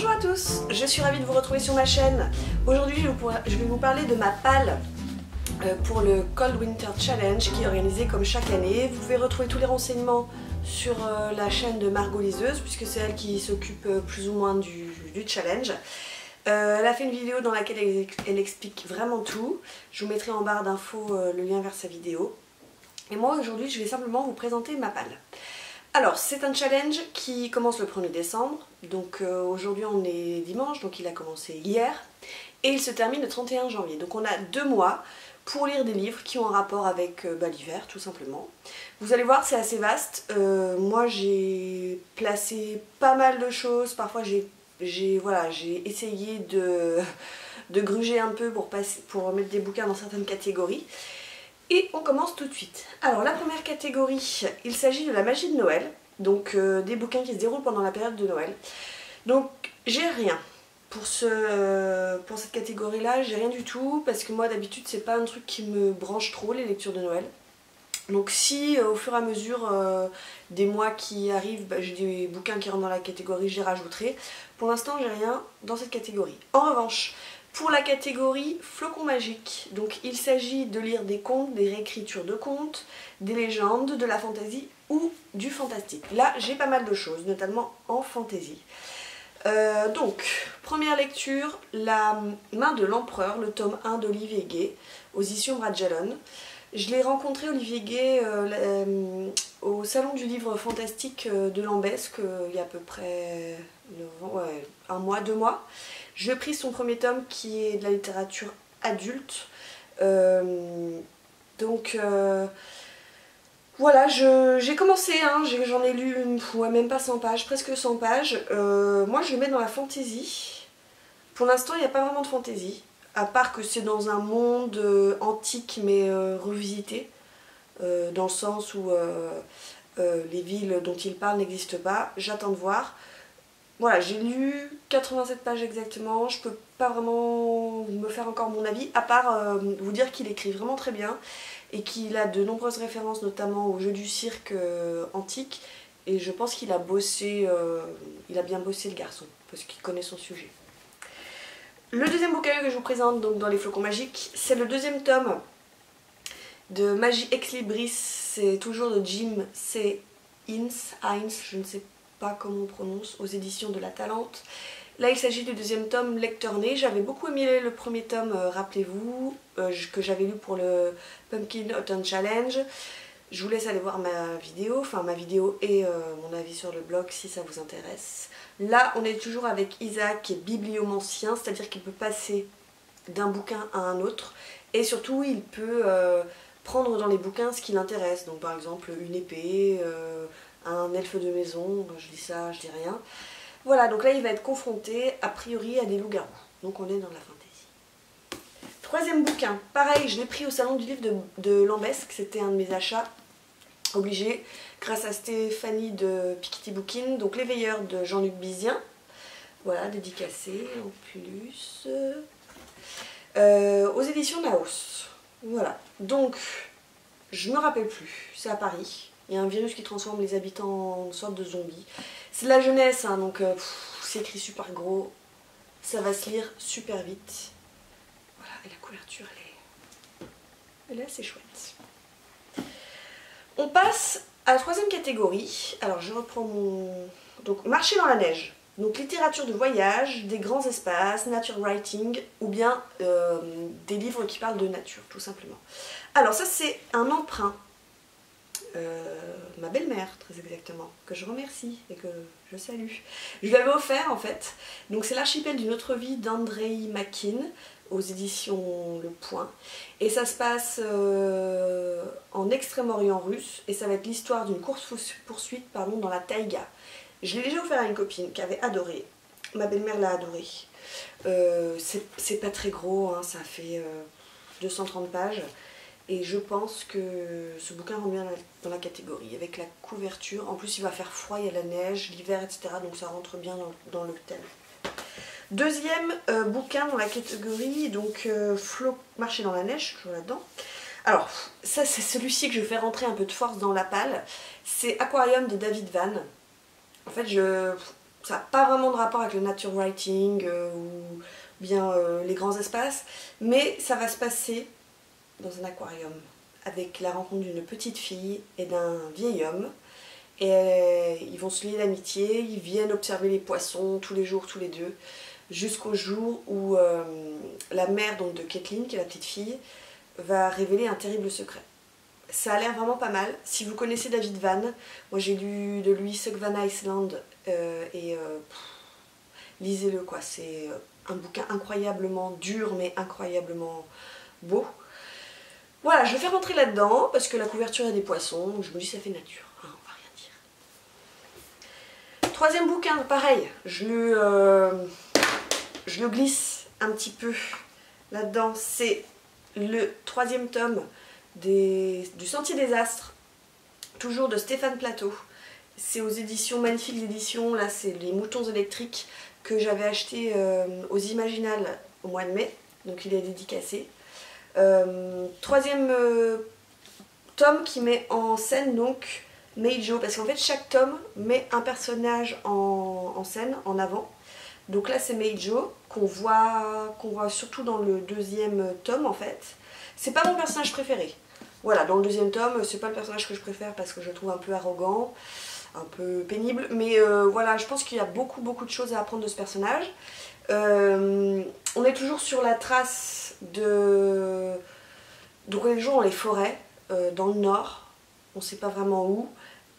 Bonjour à tous, je suis ravie de vous retrouver sur ma chaîne. Aujourd'hui je vais vous parler de ma palle pour le Cold Winter Challenge qui est organisé comme chaque année. Vous pouvez retrouver tous les renseignements sur la chaîne de Margot Liseuse puisque c'est elle qui s'occupe plus ou moins du challenge. Elle a fait une vidéo dans laquelle elle explique vraiment tout. Je vous mettrai en barre d'infos le lien vers sa vidéo. Et moi aujourd'hui je vais simplement vous présenter ma palle. Alors c'est un challenge qui commence le 1er décembre, donc aujourd'hui on est dimanche, donc il a commencé hier, et il se termine le 31 janvier. Donc on a 2 mois pour lire des livres qui ont un rapport avec l'hiver tout simplement. Vous allez voir c'est assez vaste, moi j'ai placé pas mal de choses, parfois j'ai essayé de gruger un peu pour mettre des bouquins dans certaines catégories. Et on commence tout de suite. Alors la première catégorie, il s'agit de la magie de Noël, donc des bouquins qui se déroulent pendant la période de Noël. Donc j'ai rien pour cette catégorie-là, j'ai rien du tout, parce que moi d'habitude c'est pas un truc qui me branche trop, les lectures de Noël. Donc si au fur et à mesure des mois qui arrivent, j'ai des bouquins qui rentrent dans la catégorie, je les rajouterai. Pour l'instant j'ai rien dans cette catégorie. En revanche, pour la catégorie flocons magiques, donc il s'agit de lire des contes, des réécritures de contes, des légendes, de la fantaisie ou du fantastique. Là j'ai pas mal de choses, notamment en fantaisie. Donc, première lecture, La main de l'empereur, le tome 1 d'Olivier Gay, aux éditions Bragelonne. Je l'ai rencontré, Olivier Gay, au salon du livre fantastique de Lambesc, il y a à peu près un mois, 2 mois. J'ai pris son premier tome qui est de la littérature adulte. Voilà, j'ai commencé, hein, j'en ai lu même pas 100 pages, presque 100 pages. Moi je le mets dans la fantaisie. Pour l'instant il n'y a pas vraiment de fantaisie, à part que c'est dans un monde antique mais revisité, dans le sens où les villes dont il parle n'existent pas. J'attends de voir. Voilà, j'ai lu 87 pages exactement, je peux pas vraiment me faire encore mon avis, à part vous dire qu'il écrit vraiment très bien et qu'il a de nombreuses références, notamment au jeu du cirque antique, et je pense qu'il a bossé, il a bien bossé le garçon, parce qu'il connaît son sujet. Le deuxième bouquin que je vous présente donc dans les flocons magiques, c'est le deuxième tome de Magie Ex Libris, c'est toujours de Jim C. Hines, je ne sais pas comment on prononce, aux éditions de La Talente. Là il s'agit du deuxième tome Lecteur Né. J'avais beaucoup aimé le premier tome, rappelez-vous, que j'avais lu pour le Pumpkin Autumn Challenge. Je vous laisse aller voir ma vidéo, et mon avis sur le blog si ça vous intéresse. Là on est toujours avec Isaac qui est bibliomancien, c'est-à-dire qu'il peut passer d'un bouquin à un autre, et surtout il peut prendre dans les bouquins ce qui l'intéresse, donc par exemple une épée, un elfe de maison, je dis ça, je dis rien. Voilà, donc là il va être confronté a priori à des loups-garous, donc on est dans la fantaisie. Troisième bouquin, pareil, je l'ai pris au salon du livre de Lambesc, c'était un de mes achats obligés, grâce à Stéphanie de Piketty Bookin, donc Les Veilleurs de Jean-Luc Bizien, voilà, dédicacé en plus, aux éditions Naos. Voilà, donc je me rappelle plus, c'est à Paris. Il y a un virus qui transforme les habitants en sorte de zombies. C'est de la jeunesse, hein, donc c'est écrit super gros. Ça va se lire super vite. Voilà, et la couverture, elle est assez chouette. On passe à la troisième catégorie. Alors je reprends mon... Donc marcher dans la neige. Donc littérature de voyage, des grands espaces, nature writing, ou bien des livres qui parlent de nature, tout simplement. Alors ça c'est un emprunt. Ma belle-mère très exactement, que je remercie et que je salue. Je lui avais offert en fait, donc c'est l'archipel d'une autre vie d'Andrei Makin aux éditions Le Point, et ça se passe en Extrême-Orient russe, et ça va être l'histoire d'une course-poursuite dans la taïga. Je l'ai déjà offert à une copine qui avait adoré, ma belle-mère l'a adoré. C'est pas très gros, hein, ça fait 230 pages. Et je pense que ce bouquin rentre bien dans la catégorie, avec la couverture. En plus il va faire froid, il y a la neige, l'hiver, etc. Donc ça rentre bien dans le thème. Deuxième bouquin dans la catégorie, donc Marcher dans la neige, toujours là-dedans. Alors, ça c'est celui-ci que je fais rentrer un peu de force dans la palle. C'est Aquarium de David Van. En fait, ça n'a pas vraiment de rapport avec le nature writing ou bien les grands espaces, mais ça va se passer dans un aquarium avec la rencontre d'une petite fille et d'un vieil homme. Et ils vont se lier d'amitié, ils viennent observer les poissons tous les jours, tous les deux, jusqu'au jour où la mère donc, de Caitlin, qui est la petite fille, va révéler un terrible secret. Ça a l'air vraiment pas mal. Si vous connaissez David Van, moi j'ai lu de lui Suck Van Iceland lisez-le quoi, c'est un bouquin incroyablement dur mais incroyablement beau. Voilà, je vais faire rentrer là-dedans parce que la couverture est des poissons, donc je me dis ça fait nature, hein, on va rien dire. Troisième bouquin, pareil, je le glisse un petit peu là-dedans, c'est le 3e tome du Sentier des Astres, toujours de Stéphane Plateau. C'est aux éditions, magnifiques éditions, là c'est les Moutons électriques que j'avais acheté aux Imaginales au mois de mai, donc il est dédicacé. 3e tome qui met en scène donc Meijo, parce qu'en fait chaque tome met un personnage en scène, en avant. Donc là c'est Meijo qu'on voit surtout dans le 2e tome en fait. C'est pas mon personnage préféré. Voilà, dans le 2e tome, c'est pas le personnage que je préfère parce que je le trouve un peu arrogant, un peu pénible, mais voilà, je pense qu'il y a beaucoup de choses à apprendre de ce personnage. On est toujours sur la trace de... Donc on est toujours dans les forêts, dans le nord, on sait pas vraiment où.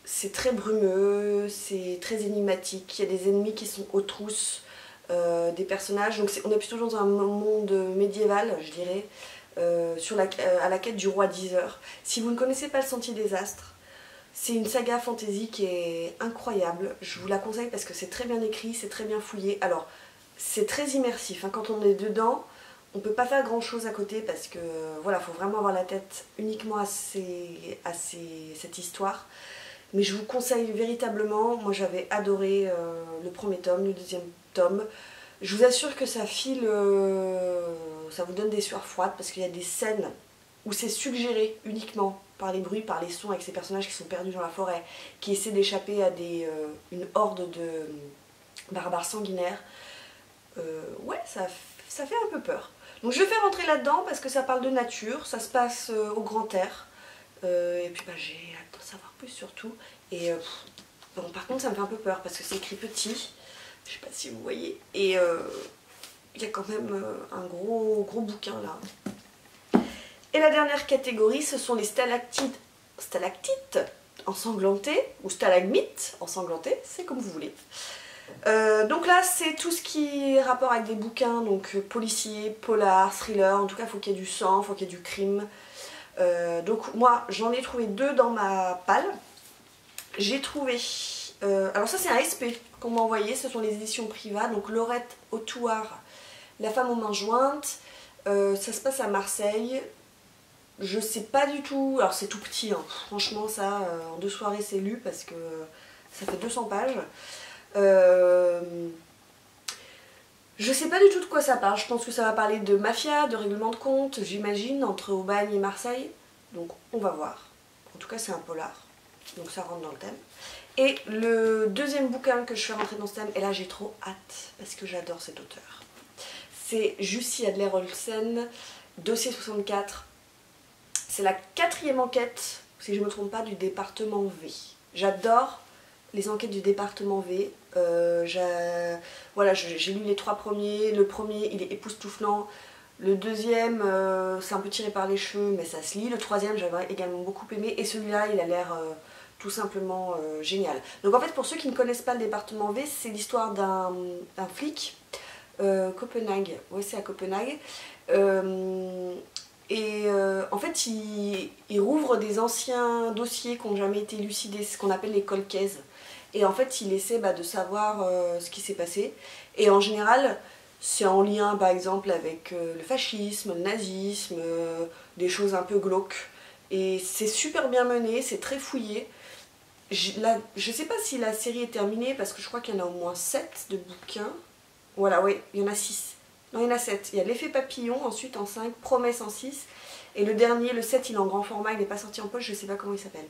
C'est très brumeux, c'est très énigmatique, il y a des ennemis qui sont aux trousses, des personnages, donc on est plutôt dans un monde médiéval, je dirais, à la quête du roi Deezer. Si vous ne connaissez pas le Sentier des Astres, c'est une saga fantasy qui est incroyable, je vous la conseille parce que c'est très bien écrit, c'est très bien fouillé. Alors, c'est très immersif, hein. Quand on est dedans, on peut pas faire grand chose à côté parce que voilà, faut vraiment avoir la tête uniquement à cette histoire. Mais je vous conseille véritablement, moi j'avais adoré le 1er tome, le 2e tome. Je vous assure que ça file, ça vous donne des sueurs froides parce qu'il y a des scènes où c'est suggéré uniquement par les bruits, par les sons, avec ces personnages qui sont perdus dans la forêt, qui essaient d'échapper à une horde de barbares sanguinaires. Ouais, ça fait un peu peur. Donc je vais faire rentrer là-dedans parce que ça parle de nature, ça se passe au grand air. Et puis bah, j'ai hâte d'en savoir plus surtout. Et bon, par contre ça me fait un peu peur parce que c'est écrit petit. Je sais pas si vous voyez. Et il y a quand même un gros bouquin là. Et la dernière catégorie, ce sont les stalactites ensanglantées, ou stalagmites ensanglantées, c'est comme vous voulez. Donc là, c'est tout ce qui est rapport avec des bouquins, donc policiers, polars, thrillers, en tout cas, il faut qu'il y ait du sang, il faut qu'il y ait du crime. Donc moi, j'en ai trouvé 2 dans ma palle. J'ai trouvé... alors ça, c'est un SP qu'on m'a envoyé, ce sont les éditions Priva, donc Laurette Autouard, La femme aux mains jointes. Ça se passe à Marseille. Je sais pas du tout, alors c'est tout petit, hein. Franchement ça, en 2 soirées c'est lu parce que ça fait 200 pages. Je sais pas du tout de quoi ça parle, je pense que ça va parler de mafia, de règlement de compte, j'imagine, entre Aubagne et Marseille. Donc on va voir. En tout cas c'est un polar, donc ça rentre dans le thème. Et le 2e bouquin que je fais rentrer dans ce thème, et là j'ai trop hâte parce que j'adore cet auteur. C'est Jussi Adler-Olsen, Dossier 64. C'est la 4e enquête, si je ne me trompe pas, du département V. J'adore les enquêtes du département V. Voilà, j'ai lu les 3 premiers. Le premier, il est époustouflant. Le 2e, c'est un peu tiré par les cheveux, mais ça se lit. Le 3e, j'avais également beaucoup aimé. Et celui-là, il a l'air tout simplement génial. Donc en fait, pour ceux qui ne connaissent pas le département V, c'est l'histoire d'un flic. Copenhague, ouais, c'est à Copenhague. En fait, il rouvre des anciens dossiers qui n'ont jamais été élucidés, ce qu'on appelle les cold cases. Et en fait, il essaie de savoir ce qui s'est passé. Et en général, c'est en lien, par exemple, avec le fascisme, le nazisme, des choses un peu glauques. Et c'est super bien mené, c'est très fouillé. Je sais pas si la série est terminée, parce que je crois qu'il y en a au moins 7 de bouquins. Voilà, oui, il y en a 6. Non, il y en a 7. Il y a l'effet papillon, ensuite en 5, promesse en 6. Et le dernier, le 7, il est en grand format, il n'est pas sorti en poche, je ne sais pas comment il s'appelle.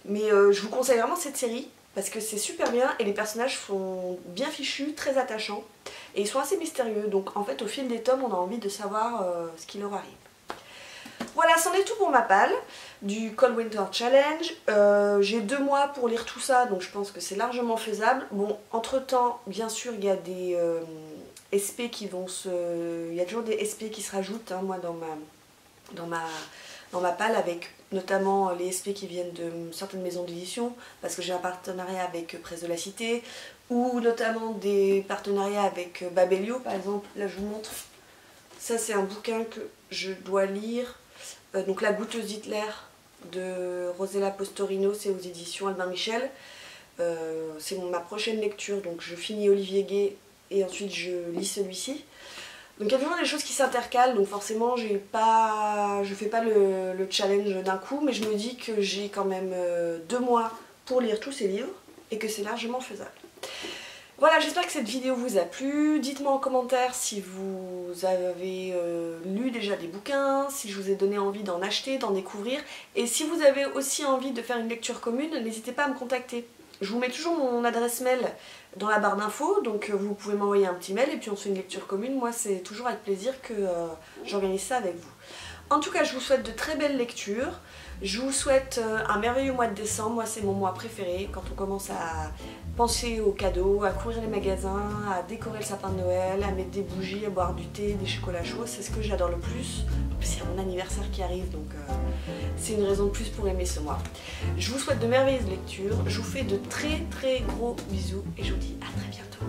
Mais je vous conseille vraiment cette série, parce que c'est super bien et les personnages sont bien fichus, très attachants et ils sont assez mystérieux, donc en fait au fil des tomes on a envie de savoir ce qui leur arrive. Voilà, c'en est tout pour ma palle du Cold Winter Challenge. J'ai 2 mois pour lire tout ça, donc je pense que c'est largement faisable. Bon, entre temps, bien sûr, il y a des SP qui vont se... Il y a toujours des SP qui se rajoutent, hein, moi, dans ma palle, avec notamment les SP qui viennent de certaines maisons d'édition, parce que j'ai un partenariat avec Presse de la Cité, ou notamment des partenariats avec Babelio, par exemple. Là, je vous montre. Ça, c'est un bouquin que je dois lire. Donc La goûteuse d'Hitler de Rosella Postorino, c'est aux éditions Albin Michel. C'est ma prochaine lecture, donc je finis Olivier Gay et ensuite je lis celui-ci. Donc il y a toujours des choses qui s'intercalent, donc forcément je fais pas le challenge d'un coup, mais je me dis que j'ai quand même 2 mois pour lire tous ces livres et que c'est largement faisable. Voilà, j'espère que cette vidéo vous a plu. Dites-moi en commentaire si vous avez lu déjà des bouquins, si je vous ai donné envie d'en acheter, d'en découvrir. Et si vous avez aussi envie de faire une lecture commune, n'hésitez pas à me contacter. Je vous mets toujours mon adresse mail dans la barre d'infos, donc vous pouvez m'envoyer un petit mail et puis on se fait une lecture commune. Moi, c'est toujours avec plaisir que j'organise ça avec vous. En tout cas, je vous souhaite de très belles lectures. Je vous souhaite un merveilleux mois de décembre. Moi, c'est mon mois préféré quand on commence à penser aux cadeaux, à courir les magasins, à décorer le sapin de Noël, à mettre des bougies, à boire du thé, des chocolats chauds. C'est ce que j'adore le plus. C'est mon anniversaire qui arrive, donc c'est une raison de plus pour aimer ce mois. Je vous souhaite de merveilleuses lectures. Je vous fais de très très gros bisous et je vous dis à très bientôt.